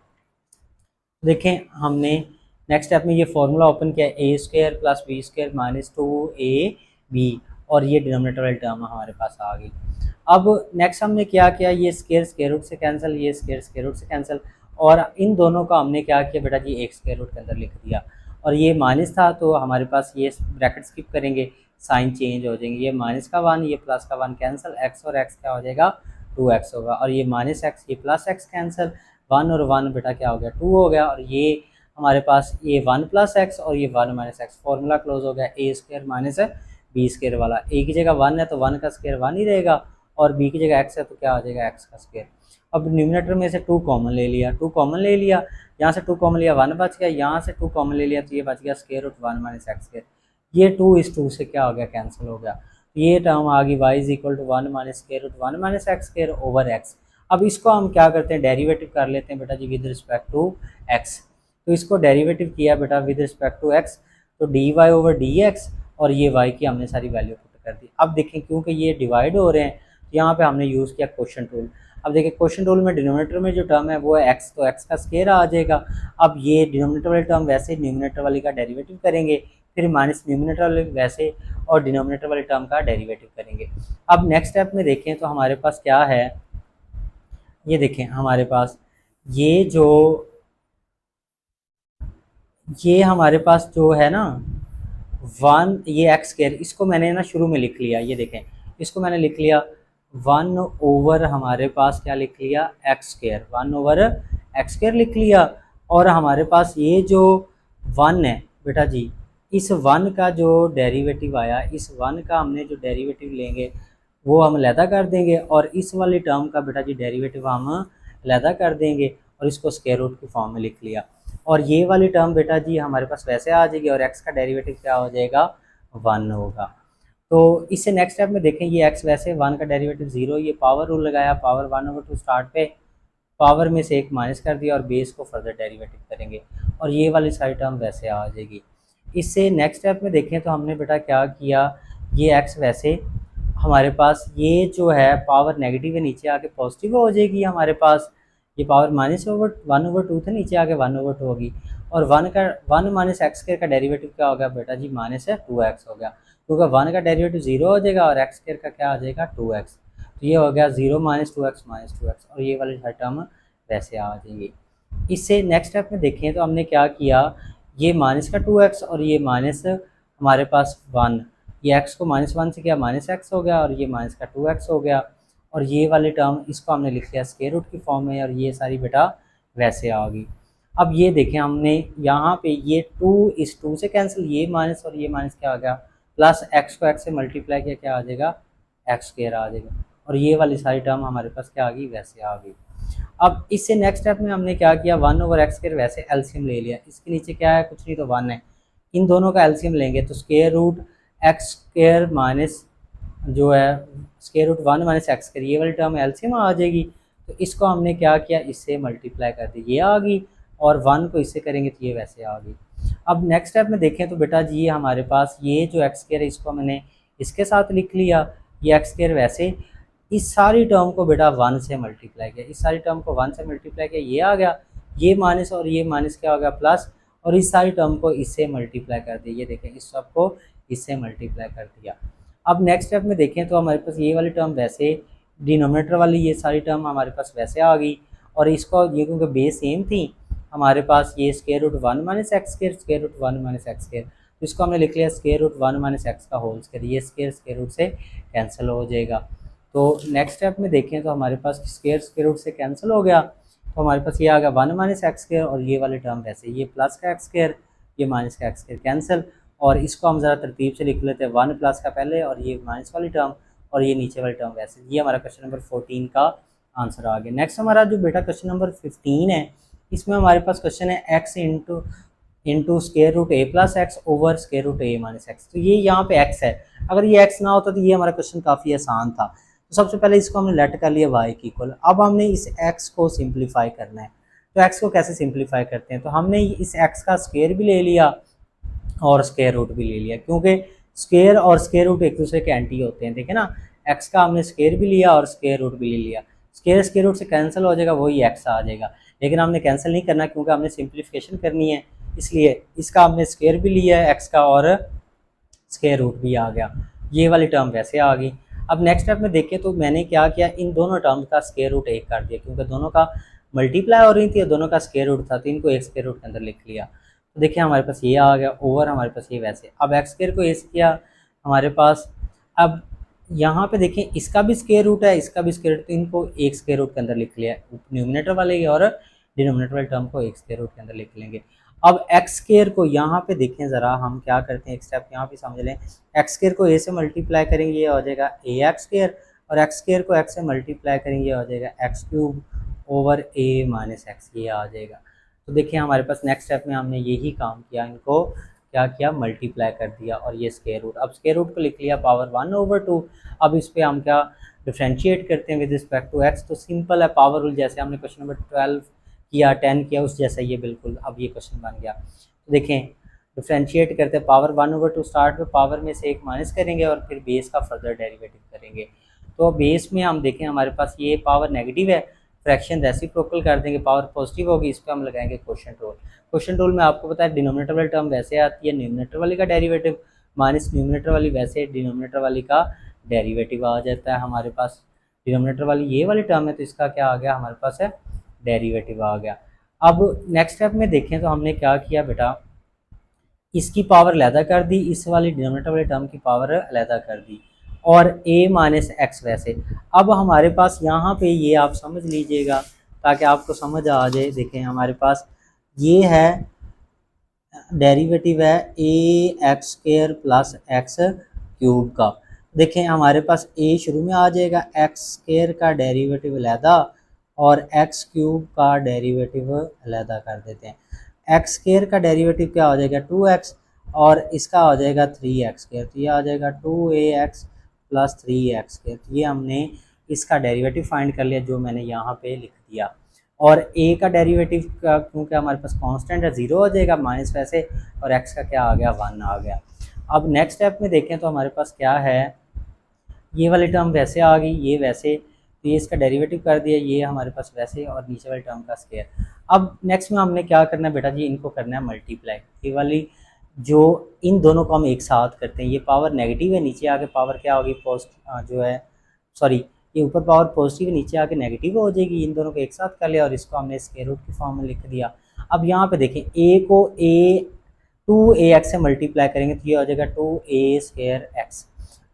देखें हमने नेक्स्ट स्टेप में ये फॉर्मूला ओपन किया, a square plus b square minus 2ab, और ये डिनोमिनेटर वाली टर्म हमारे पास आ गई। अब नेक्स्ट हमने क्या किया, ये स्क्वायर रूट से कैंसिल, ये स्क्वायर रूट से कैंसिल, और इन दोनों का हमने क्या किया बेटा जी, एक स्क्वायर रूट के अंदर लिख दिया। और ये माइनस था तो हमारे पास ये ब्रैकेट स्किप करेंगे, साइन चेंज हो जाएंगे, ये माइनस का 1 ये प्लस का 1 कैंसिल, एक्स और एक्स क्या हो जाएगा 2x होगा, और ये माइनस एक्स ये प्लस एक्स कैंसिल, 1 और 1 बेटा क्या हो गया 2 हो गया, और ये हमारे पास ये 1 प्लस एक्स और ये 1 माइनस एक्स, फॉर्मूला क्लोज हो गया ए स्क्वायर माइनस बी स्क्वायर वाला। ए की जगह 1 है तो 1 का स्क्वायर 1 ही रहेगा, और बी की जगह एक्स है तो क्या हो जाएगा एक्स का स्क्वायर। अब न्यूमिनेटर में से 2 कॉमन ले लिया, 2 कॉमन ले लिया, यहाँ से 2 कॉमन लिया 1 बच गया, यहाँ से 2 कॉमन ले लिया तो ये बच गया square root 1 minus x square. ये 2 इस 2 से क्या हो गया, कैंसिल हो गया। ये टर्म आ गई y is equal to 1 minus square root 1 minus x square over x. अब इसको हम क्या करते हैं, डेरिवेटिव कर लेते हैं बेटा जी विद रिस्पेक्ट टू x। तो इसको डेरिवेटिव किया बेटा विद रिस्पेक्ट टू x, तो dy ओवर dx, और ये y की हमने सारी वैल्यू पुट कर दी। अब देखें क्योंकि ये डिवाइड हो रहे हैं तो यहाँ पे हमने यूज़ किया क्वेश्चन टूल। अब देखिए क्वेश्चन टूल में डिनोमिनेटर में जो टर्म है वो है x, तो x का स्क्वायर आ जाएगा। अब ये डिनोमिनेटर वाली टर्म वैसे न्यूमिनेटर वाली का डेरिवेटिव करेंगे, फिर माइनस न्यूमिनेटर वाले वैसे और डिनोमिनेटर वाली टर्म का डेरिवेटिव करेंगे। अब नेक्स्ट स्टेप में देखें तो हमारे पास क्या है, ये देखें हमारे पास ये हमारे पास जो है ना 1, ये एक्स स्क्वायर, इसको मैंने ना शुरू में लिख लिया, ये देखें इसको मैंने लिख लिया 1 ओवर हमारे पास क्या लिख लिया x square, 1 over X square लिख लिया। और हमारे पास ये जो 1 है बेटा जी, इस 1 का जो डेरिवेटिव आया, इस 1 का हमने जो डेरिवेटिव लेंगे वो हम अलहदा कर देंगे, और इस वाली टर्म का बेटा जी डेरिवेटिव हम अलहदा कर देंगे, और इसको स्क्वायर रूट की फॉर्म में लिख लिया। और ये वाली टर्म बेटा जी हमारे पास वैसे आ जाएगी, और x का डेरिवेटिव क्या हो जाएगा 1 होगा। तो इससे नेक्स्ट स्टेप में देखें, ये x वैसे 1 का डेरिवेटिव 0, ये पावर रूल लगाया, पावर 1/2 स्टार्ट पे पावर में से एक माइनस कर दिया, और बेस को फर्दर डेरिवेटिव करेंगे, और ये वाली सारी टर्म वैसे आ जाएगी। इससे नेक्स्ट स्टेप में देखें तो हमने बेटा क्या किया, ये x वैसे हमारे पास ये जो है पावर नेगेटिव है, नीचे आके पॉजिटिव हो जाएगी हमारे पास, ये पावर -1/2 थे, नीचे आके 1/2 होगी, और 1 माइनस एक्स स्क्वायर का डेरिवेटिव क्या होगा बेटा जी -2x हो गया, क्योंकि 1 का डेरिवेटिव 0 हो जाएगा और एक्स स्क्वायर का क्या आ जाएगा 2x, तो ये हो गया 0 -2x, और ये वाली टर्म वैसे आ जाएगी। इससे नेक्स्ट स्टेप में देखें तो हमने क्या किया, ये माइनस का 2x और ये माइनस हमारे पास 1, ये x को -1 से किया -x हो गया, और ये माइनस का 2x हो गया, और ये वाली टर्म इसको हमने लिख लिया स्क्वायर रूट की फॉर्म में, और ये सारी बेटा वैसे आ गई। अब ये देखें हमने यहाँ पे ये 2 इस 2 से कैंसिल, ये माइनस और ये माइनस क्या आ गया प्लस, x को x से मल्टीप्लाई किया क्या आ जाएगा एक्स स्क्वायर आ जाएगा, और ये वाली सारी टर्म हमारे पास क्या आ गई वैसे आ गई। अब इससे नेक्स्ट स्टेप में हमने क्या किया, 1 ओवर एक्स स्क्वायर वैसे एलसीएम ले लिया, इसके नीचे क्या है कुछ नहीं तो 1 है, इन दोनों का एलसीएम लेंगे तो square root x square minus जो है square root 1 minus x square, ये वाली टर्म एलसीएम आ जाएगी। तो इसको हमने क्या किया, इससे मल्टीप्लाई कर दी, ये आ गई, और 1 को इससे करेंगे तो ये वैसे आ गई। अब नेक्स्ट स्टेप में देखें तो बेटा जी हमारे पास ये जो एक्स स्क्वायर है इसको मैंने इसके साथ लिख लिया, ये एक्स स्क्वायर वैसे इस सारी टर्म को बेटा 1 से मल्टीप्लाई किया, इस सारी टर्म को 1 से मल्टीप्लाई किया, ये आ गया, ये माइनस और ये माइनस क्या हो गया प्लस, और इस सारी टर्म को इससे मल्टीप्लाई कर दिया, ये देखें इस सब को इससे मल्टीप्लाई कर दिया। अब नेक्स्ट स्टेप में देखें तो हमारे पास ये वाली टर्म वैसे डिनोमिनेटर वाली ये सारी टर्म हमारे पास वैसे आ गई, और इसको ये क्योंकि बेस सेम थी हमारे पास, ये square root 1 minus x square, square root 1 minus x square, तो इसको हमने लिख लिया स्क्वायर रूट 1 माइनस एक्स का होल स्क्वायर, ये स्क्वायर रूट से कैंसिल हो जाएगा। तो नेक्स्ट स्टेप में देखें तो हमारे पास स्क्वायर रूट से कैंसिल हो गया, तो हमारे पास ये आ गया 1 माइनस एक्स स्क्वायर, और ये वाली टर्म वैसे ये प्लस का एक्स स्क्वायर, ये माइनस का एक्स स्क्वायर कैंसिल, और इसको हम ज़रा तरतीब से लिख लेते हैं, 1 प्लस का पहले और ये माइनस वाली टर्म और ये नीचे वाली टर्म वैसे। ये हमारा क्वेश्चन नंबर 14 का आंसर आ गया। नेक्स्ट हमारा जो बेटा क्वेश्चन नंबर 15 है, इसमें हमारे पास क्वेश्चन है x into square root a plus x over square root a minus x. तो ये यहाँ पे एक्स है, अगर ये एक्स ना होता तो ये हमारा क्वेश्चन काफ़ी आसान था। तो सबसे पहले इसको हमने लेट कर लिया वाई की इक्वल। अब हमने इस एक्स को सिंप्लीफाई करना है। तो एक्स को कैसे सिंप्लीफाई करते हैं, तो हमने इस एक्स का स्केयर भी ले लिया और स्केयर रूट भी ले लिया, क्योंकि स्केयर और स्केयर रूट एक दूसरे के एंटी होते हैं। देखिए ना, एक्स का हमने स्केयर भी लिया और स्केयर रूट भी ले लिया, स्केयर स्केयर रूट से कैंसिल हो जाएगा, वही एक्स आ जाएगा। लेकिन हमने कैंसिल नहीं करना क्योंकि हमने सिंप्लीफिकेशन करनी है, इसलिए इसका हमने स्केयर भी लिया है एक्स का और स्केयर रूट भी आ गया। ये वाली टर्म वैसे आ गई। अब नेक्स्ट स्टेप में देखें तो मैंने क्या किया, इन दोनों टर्म का स्केयर रूट एक कर दिया, क्योंकि दोनों का मल्टीप्लाई हो रही थी और दोनों का स्केयर रूट था, तो इनको एक स्केयर रूट के अंदर लिख लिया। तो देखिए हमारे पास ये आ गया ओवर हमारे पास ये वैसे। अब एक्स स्केयर को एस किया हमारे पास। अब यहाँ पे देखें इसका भी स्केयर रूट है, इसका भी स्केयर रूट, तो इनको एक स्केयर रूट के अंदर लिख लिया, न्यूमिनेटर वाले और डिनोमिनेटर वाले टर्म को एक स्केयर रूट के अंदर लिख लेंगे। अब एक्स स्केयर को यहाँ पे देखें ज़रा, हम क्या करते हैं, एक स्टेप यहाँ पे समझ लें। एक्स स्केयर को ए से मल्टीप्लाई करेंगे, ये हो जाएगा ए एक्स स्केयर, और एक्स स्केयर को एक्स से मल्टीप्लाई करेंगे, ये हो जाएगा एक्स क्यूब ओवर ए माइनस एक्स, ये आ जाएगा। तो देखिए हमारे पास नेक्स्ट स्टेप में हमने यही काम किया, इनको क्या किया, मल्टीप्लाई कर दिया, और ये स्केयर रूट। अब स्केयर रूट को लिख लिया पावर 1/2। अब इस पर हम क्या डिफ्रेंशिएट करते हैं विद रिस्पेक्ट टू एक्स, तो सिंपल है, पावर रूल जैसे हमने क्वेश्चन नंबर 12 किया 10 किया उस जैसा ये बिल्कुल अब ये क्वेश्चन बन गया। तो देखें डिफ्रेंशिएट करते हैं, पावर 1/2 स्टार्ट में पावर में से एक माइनस करेंगे और फिर बेस का फर्दर डेरिवेटिव करेंगे। तो बेस में हम देखें हमारे पास ये पावर नेगेटिव है, फ्रैक्शन रेसिप्रोकल कर देंगे, पावर पॉजिटिव होगी, इस पर हम लगाएंगे क्वोशिएंट रूल। क्वोशिएंट रूल में आपको पता है डिनोमिनेटर वाली टर्म वैसे आती है, न्यूमिनेटर वाली का डेरिवेटिव माइनस न्यूमिनेटर वाली वैसे, डिनोमिनेटर वाली का डेरिवेटिव आ जाता है हमारे पास। डिनोमिनेटर वाली ये वाली टर्म है तो इसका क्या आ गया हमारे पास है, डेरिवेटिव आ गया। अब नेक्स्ट स्टेप में देखें तो हमने क्या किया बेटा, इसकी पावर अलहदा कर दी, इस वाली डिनोमिनेटर वाली टर्म की पावर अलहदा कर दी, और a माइनस एक्स वैसे। अब हमारे पास यहाँ पे ये आप समझ लीजिएगा ताकि आपको समझ आ जाए। देखें हमारे पास ये है डेरिवेटिव है a x square plus x cube का। देखें हमारे पास a शुरू में आ जाएगा, एक्स स्क्वायर का डेरिवेटिव अलहदा और एक्स क्यूब का डेरिवेटिव अलहदा कर देते हैं। एक्स स्क्वायर का डेरिवेटिव क्या हो जाएगा 2x, और इसका हो जाएगा 3x स्क्वायर, तो ये आ जाएगा 2ax प्लस 3x स्क्वायर। तो ये हमने इसका डेरिवेटिव फाइंड कर लिया जो मैंने यहाँ पे लिख दिया। और a का डेरिवेटिव का क्योंकि हमारे पास कांस्टेंट है 0 हो जाएगा माइनस वैसे, और x का क्या आ गया 1 आ गया। अब नेक्स्ट स्टेप में देखें तो हमारे पास क्या है, ये वाली टर्म वैसे आ गई, ये वैसे, तो ये इसका डेरिवेटिव कर दिया, ये हमारे पास वैसे, और नीचे वाली टर्म का स्क्वायर। अब नेक्स्ट में हमने क्या करना है बेटा जी, इनको करना है मल्टीप्लाई। ये वाली जो इन दोनों को हम एक साथ करते हैं, ये पावर नेगेटिव है, नीचे आके पावर क्या होगी पॉजिटिव जो है, सॉरी ये ऊपर पावर पॉजिटिव है नीचे आके नेगेटिव हो जाएगी। इन दोनों को एक साथ कर लिया और इसको हमने स्क्वायर रूट की फॉर्म में लिख दिया। अब यहाँ पे देखें a को 2ax से मल्टीप्लाई करेंगे तो ये हो जाएगा 2a स्क्वायर एक्स,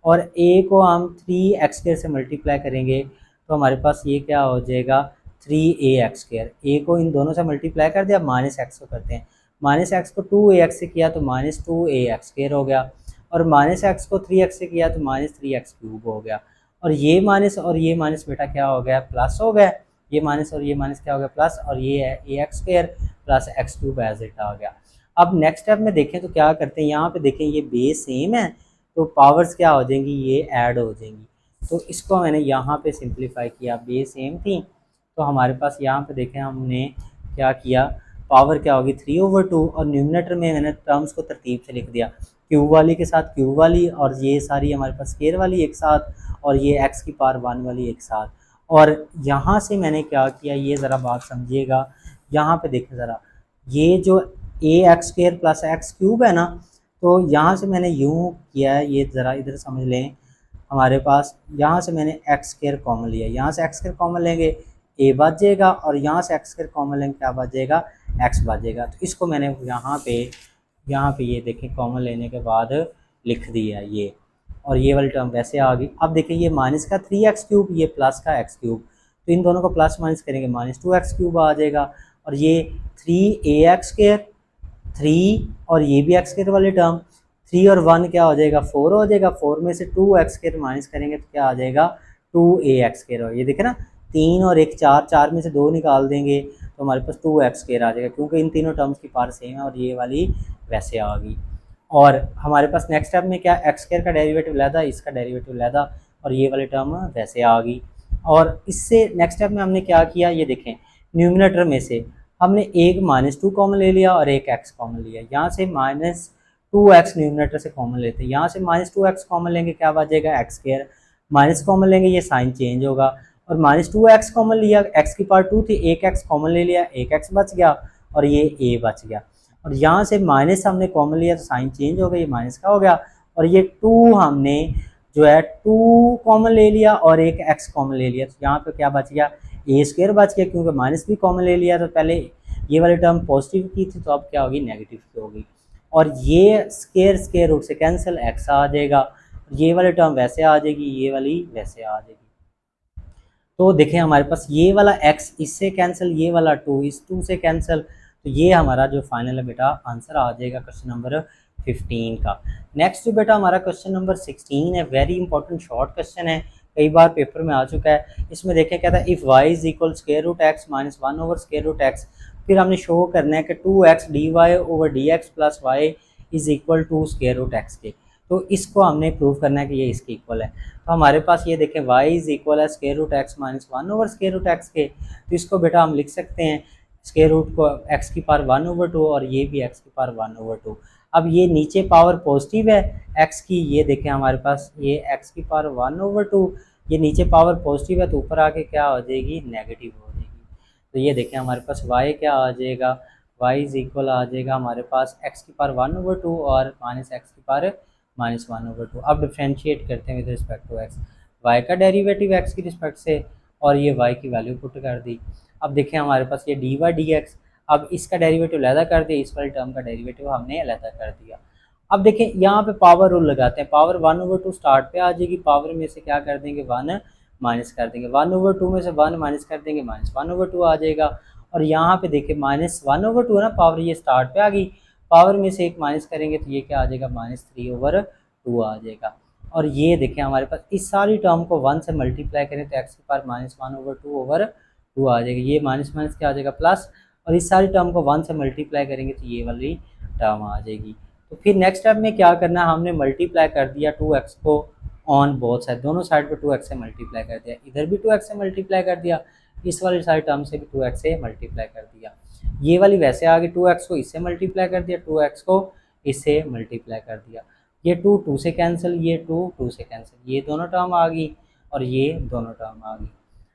और a को हम 3x स्क्वायर से मल्टीप्लाई करेंगे तो हमारे पास ये क्या हो जाएगा 3ax स्क्वायर। a को इन दोनों से मल्टीप्लाई कर दिया, माइनस एक्स को करते हैं, माइनस एक्स को 2ax से किया तो माइनस 2ax स्क्वायर हो गया, और माइनस एक्स को 3x से किया तो माइनस 3x क्यूब हो गया, और ये माइनस बेटा क्या हो गया प्लस हो गया, ये माइनस और ये माइनस क्या हो गया प्लस, और ये है ax square plus x cube as it आ गया। अब नेक्स्ट स्टेप में देखें तो क्या करते हैं, यहाँ पे देखें ये बेस सेम है तो पावर्स क्या हो जाएंगी, ये ऐड हो जाएंगी। तो इसको मैंने यहाँ पे सिंप्लीफाई किया, बेस सेम थी तो हमारे पास यहाँ पे देखें हमने क्या किया, पावर क्या होगी 3/2, और न्यूमिनेटर में मैंने टर्म्स को तरतीब से लिख दिया, क्यूब वाली के साथ क्यूब वाली, और ये सारी हमारे पास स्क्वायर वाली एक साथ, और ये x की पावर 1 वाली एक साथ। और यहाँ से मैंने क्या किया, ये ज़रा बात समझिएगा, यहाँ पे देखें ज़रा, ये जो ax square plus x cube है ना, तो यहाँ से मैंने यूँ किया है, ये ज़रा इधर समझ लें, हमारे पास यहाँ से मैंने एक्स स्क्वायर कॉमन लिया, यहाँ से एक्स स्क्वायर कॉमन लेंगे a बच जाएगा, और यहाँ से एक्स स्क्वायर कॉमन लेंगे क्या बच जाएगा x बच जाएगा। तो इसको मैंने यहाँ पे ये देखें कॉमन लेने के बाद लिख दिया ये, और ये वाली टर्म वैसे आ गई। अब देखें ये माइनस का 3x क्यूब, ये प्लस का x क्यूब, तो इन दोनों को प्लस माइनस करेंगे माइनस 2x³ आ जाएगा, और ये 3ax², 3 और ये भी x² वाली टर्म, 3 और 1 क्या हो जाएगा 4 हो जाएगा, 4 में से 2x² माइनस करेंगे तो क्या आ जाएगा 2ax²। ये देखे ना 3 और 1 4, 4 में से 2 निकाल देंगे तो हमारे पास 2x² आ जाएगा, क्योंकि इन तीनों टर्म्स की पावर सेम है और ये वाली वैसे आ गई। और हमारे पास नेक्स्ट स्टेप में क्या x² का डेरिवेटिव लैदा, इसका डेरिवेटिव लैदा, और ये वाली टर्म वैसे आ गई। और इससे नेक्स्ट स्टेप में हमने क्या किया, ये देखें न्यूमिनेटर में से हमने एक -2 कॉमन ले लिया और एक x कॉमन लिया। यहाँ से -2x न्यूमिनेटर से कॉमन लेते हैं, यहाँ से -2x कॉमन लेंगे क्या बचेगा x², माइनस कॉमन लेंगे ये साइन चेंज होगा, और -2x कॉमन लिया, x की पावर 2 थी, एक x कॉमन ले लिया, एक x बच गया और ये a बच गया। और यहाँ से माइनस हमने कॉमन लिया तो साइन चेंज हो गया, ये माइनस का हो गया, और ये 2 हमने जो है 2 कॉमन ले लिया और एक x कॉमन ले लिया, तो यहाँ पे क्या बच गया a² बच गया, क्योंकि माइनस भी कॉमन ले लिया तो पहले ये वाली टर्म पॉजिटिव की थी तो अब क्या होगी नेगेटिव की होगी, और ये स्क्वायर रूट से कैंसिल x आ जाएगा, ये वाली टर्म वैसे आ जाएगी, ये वाली वैसे आ जाएगी। तो देखें हमारे पास ये वाला x इससे कैंसिल, ये वाला 2 इस 2 से कैंसिल, तो ये हमारा जो फाइनल है बेटा आंसर आ जाएगा क्वेश्चन नंबर 15 का। नेक्स्ट जो बेटा हमारा क्वेश्चन नंबर 16 है, वेरी इंपॉर्टेंट शॉर्ट क्वेश्चन है, कई बार पेपर में आ चुका है। इसमें देखें कहता है if y is equal √x - 1 over √x, फिर हमने शो करना है कि 2x dy over dx plus y is equal to √x के, तो इसको हमने प्रूव करना है कि ये इसके इक्वल है। तो हमारे पास ये देखें y इज इक्वल है √x - 1 ओवर √x के, तो इसको बेटा हम लिख सकते हैं स्क्वायर रूट को x की पावर 1/2 और ये भी x की पावर 1/2। अब ये नीचे पावर पॉजिटिव है x की, ये देखें हमारे पास ये x की पावर 1/2, ये नीचे पावर पॉजिटिव है तो ऊपर आके क्या हो जाएगी नेगेटिव हो जाएगी। तो ये देखें हमारे पास y क्या आ जाएगा, y इज इक्वल आ जाएगा हमारे पास x की पावर 1/2 और माइनस x की पावर -1/2। अब डिफ्रेंशिएट करते हैं with respect to x, y का डेरिवेटिव x की रिस्पेक्ट से और ये y की वैल्यू पुट कर दी। अब देखें हमारे पास ये dy dx, अब इसका डेरिवेटिव अलहदा कर दिया, इस वाली टर्म का डेरिवेटिव हमने अलहदा कर दिया। अब देखें यहाँ पे पावर रूल लगाते हैं, पावर 1/2 स्टार्ट पे आ जाएगी, पावर में से क्या कर देंगे 1 माइनस कर देंगे, 1/2 में से 1 माइनस कर देंगे -1/2 आ जाएगा। और यहाँ पे देखिए -1/2 है ना, पावर ये स्टार्ट पे आ गई, पावर में से एक माइनस करेंगे तो ये क्या आ जाएगा -3/2 आ जाएगा। और ये देखें हमारे पास इस सारी टर्म को 1 से मल्टीप्लाई करें तो x की पावर -1/2 आ जाएगी, ये माइनस माइनस क्या आ जाएगा प्लस, और इस सारी टर्म को 1 से मल्टीप्लाई करेंगे तो ये वाली टर्म आ जाएगी। तो फिर नेक्स्ट स्टेप में क्या करना है, हमने मल्टीप्लाई कर दिया 2x को ऑन बोथ साइड, दोनों साइड पे 2x से मल्टीप्लाई कर दिया, इधर भी 2x से मल्टीप्लाई कर दिया, इस वाली सारी टर्म से भी 2x से मल्टीप्लाई कर दिया, ये वाली वैसे आ गई, 2x को इससे मल्टीप्लाई कर दिया, 2x को इससे मल्टीप्लाई कर दिया, ये 2 से कैंसिल, ये 2 से कैंसिल, ये दोनों टर्म आ गई और ये दोनों टर्म आ गई।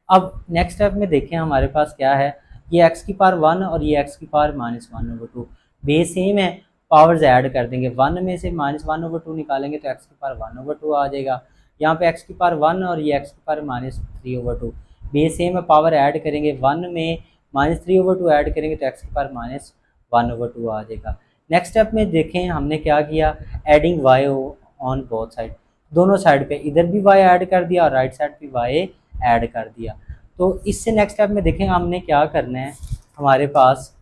अब नेक्स्ट स्टेप में देखें हमारे पास क्या है, ये x की पावर 1 और ये x की पावर -1/2 बेस सेम है, पावर्स ऐड कर देंगे, 1 में से -1/2 निकालेंगे तो x की पावर 1/2 आ जाएगा, यहाँ पे x की पावर 1 और ये x की पावर -3/2 बेस सेम है, पावर ऐड करेंगे, 1 में -3/2 ऐड करेंगे तो x की पावर -1/2 आ जाएगा। नेक्स्ट स्टेप में देखें हमने क्या किया, adding y on both side, दोनों साइड पे इधर भी y ऐड कर दिया और राइट साइड पे y ऐड कर दिया। तो इससे नेक्स्ट स्टेप में देखें हमने क्या करना है, हमारे पास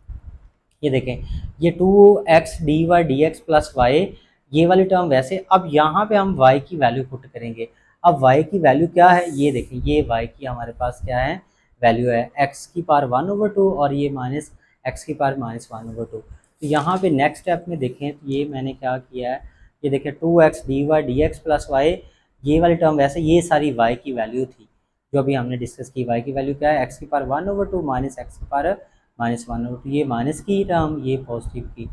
ये देखें ये 2x dy dx plus y, ये वाली टर्म वैसे, अब यहाँ पे हम y की वैल्यू पुट करेंगे। अब y की वैल्यू क्या है, ये देखें ये y की हमारे पास क्या है वैल्यू है x की पावर 1/2 और ये माइनस x की पावर -1/2। तो यहाँ पे नेक्स्ट स्टेप में देखें तो ये मैंने क्या किया है, ये देखें 2x dy dx plus y, ये वाली टर्म वैसे, ये सारी y की वैल्यू थी जो अभी हमने डिस्कस की, y की वैल्यू क्या है x की पावर 1/2 माइनस x की पावर -1/2, ये माइनस की टर्म ये पॉजिटिव की,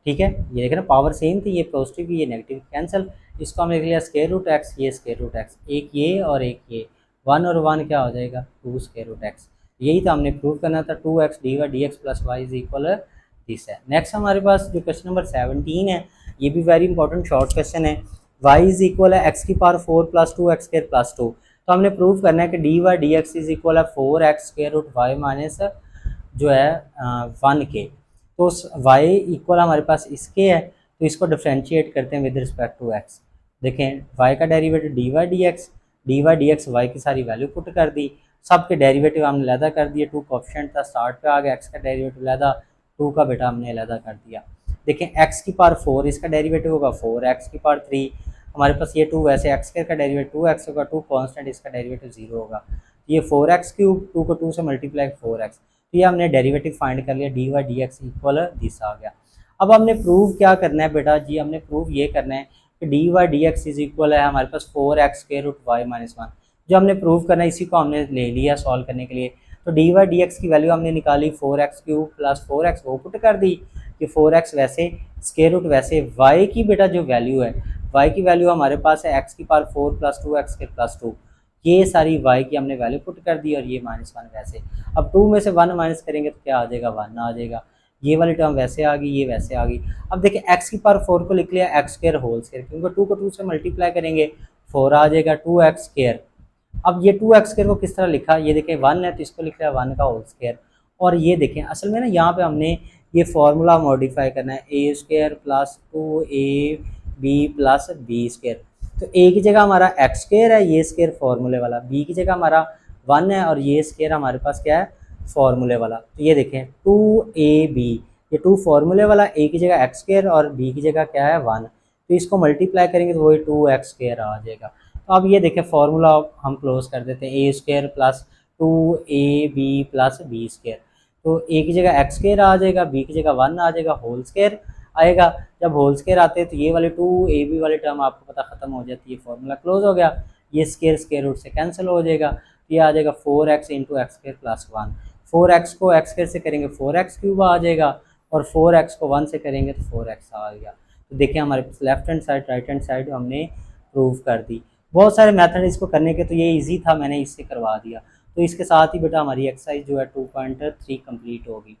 ठीक है, ये देख रहे पावर सेम थी, ये पॉजिटिव की ये नेगेटिव कैंसिल, इसको हमने लिख लिया स्क्वायर रूट x, ये स्क्वायर रूट x, एक ये और एक ये, 1 और 1 क्या हो जाएगा 2 स्क्वायर रूट x, यही तो हमने प्रूव करना था, 2x dy dx plus y is equal this है। नेक्स्ट हमारे पास जो क्वेश्चन नंबर 17 है, ये भी वेरी इंपॉर्टेंट शॉर्ट क्वेश्चन है, y इज इक्वल है x की पावर 4 प्लस 2x² प्लस 2, तो हमने प्रूव करना है कि dy dx इज इक्वल है 4x square root y minus जो है 1 के, तो y इक्वल हमारे पास इसके है, तो इसको डिफ्रेंशिएट करते हैं विद रिस्पेक्ट टू x। देखें y का डेरिवेटिव dy dx y की सारी वैल्यू पुट कर दी, सब के डेरिवेटिव हमने अलहदा कर दिए, 2 कोफिशिएंट था, स्टार्ट पे आ गया, x का डेरिवेटिव अलहदा, 2 का बेटा हमने अलहदा कर दिया। देखें x की पावर 4 इसका डेरिवेटिव होगा 4, x की पावर 3 हमारे पास ये 2, वैसे x स्क्वायर का डेरिवेटिव 2x होगा, 2 कांस्टेंट इसका डेरिवेटिव 0 होगा, ये 4x क्यूब, 2 को 2 से मल्टीप्लाई 4x, तो ये हमने डेरिवेटिव फाइंड कर लिया, d y d x equal this आ गया। अब हमने प्रूव क्या करना है बेटा जी, हमने प्रूव ये करना है कि d y d x is equal है हमारे पास 4x square root y minus 1, जो हमने प्रूव करना है इसी को हमने ले लिया सॉल्व करने के लिए। तो डी वाई डी एक्स की वैल्यू हमने निकाली 4x क्यूब प्लस 4x, वो पुट कर दी कि 4x वैसे स्क्वायर रूट वैसे, y की बेटा जो वैल्यू है, y की वैल्यू हमारे पास है x की power 4 plus 2x square plus 2, ये सारी y की हमने वैल्यू पुट कर दी, और ये -1 वैसे। अब 2 में से 1 माइनस करेंगे तो क्या आ जाएगा, 1 आ जाएगा, ये वाली टर्म वैसे आ गई, ये वैसे आ गई। अब देखिए x की पावर 4 को लिख लिया x स्क्वायर होल स्क्वायर, क्योंकि 2 को 2 से मल्टीप्लाई करेंगे 4 आ जाएगा 2x स्क्वायर। अब ये 2x स्क्वायर को किस तरह लिखा, ये देखें 1 है तो इसको लिख लिया 1 का होल स्क्वायर, और ये देखें असल में ना यहाँ पे हमने ये फॉर्मूला मॉडिफाई करना है, a square plus 2ab plus b square. तो ए की जगह हमारा एक्स स्क्वायर है, ये स्क्वायर फॉर्मूले वाला, बी की जगह हमारा 1 है, और ये स्क्वायर हमारे पास क्या है, फॉर्मूले वाला। तो ये देखें 2ab, ये 2 फॉर्मूले वाला, ए की जगह एक्स स्क्वायर और बी की जगह क्या है 1, तो इसको मल्टीप्लाई करेंगे तो वही 2x स्क्वायर आ जाएगा। तो अब ये देखें फॉर्मूला हम क्लोज कर देते हैं, a square plus 2ab plus b square, तो ए की जगह एक्स स्क्वायर आ जाएगा, बी की जगह 1 आ जाएगा, होल स्क्वायर आएगा। जब होल स्क्वायर आते हैं तो ये वाले 2ab वाली टर्म आपको पता खत्म हो जाती है, फॉर्मूला क्लोज हो गया, ये स्क्वायर स्क्वायर रूट से कैंसिल हो जाएगा, तो ये आ जाएगा 4x into x square plus 1, 4x को एक्स स्क्वायर से करेंगे 4x क्यूब आ जाएगा, और 4x को 1 से करेंगे तो 4x आ गया। तो देखिए हमारे पास left hand side right hand side हमने प्रूव कर दी। बहुत सारे मेथड इसको करने के, तो ये इजी था, मैंने इससे करवा दिया। तो इसके साथ ही बेटा हमारी एक्सरसाइज जो है 2.3 कंप्लीट होगी।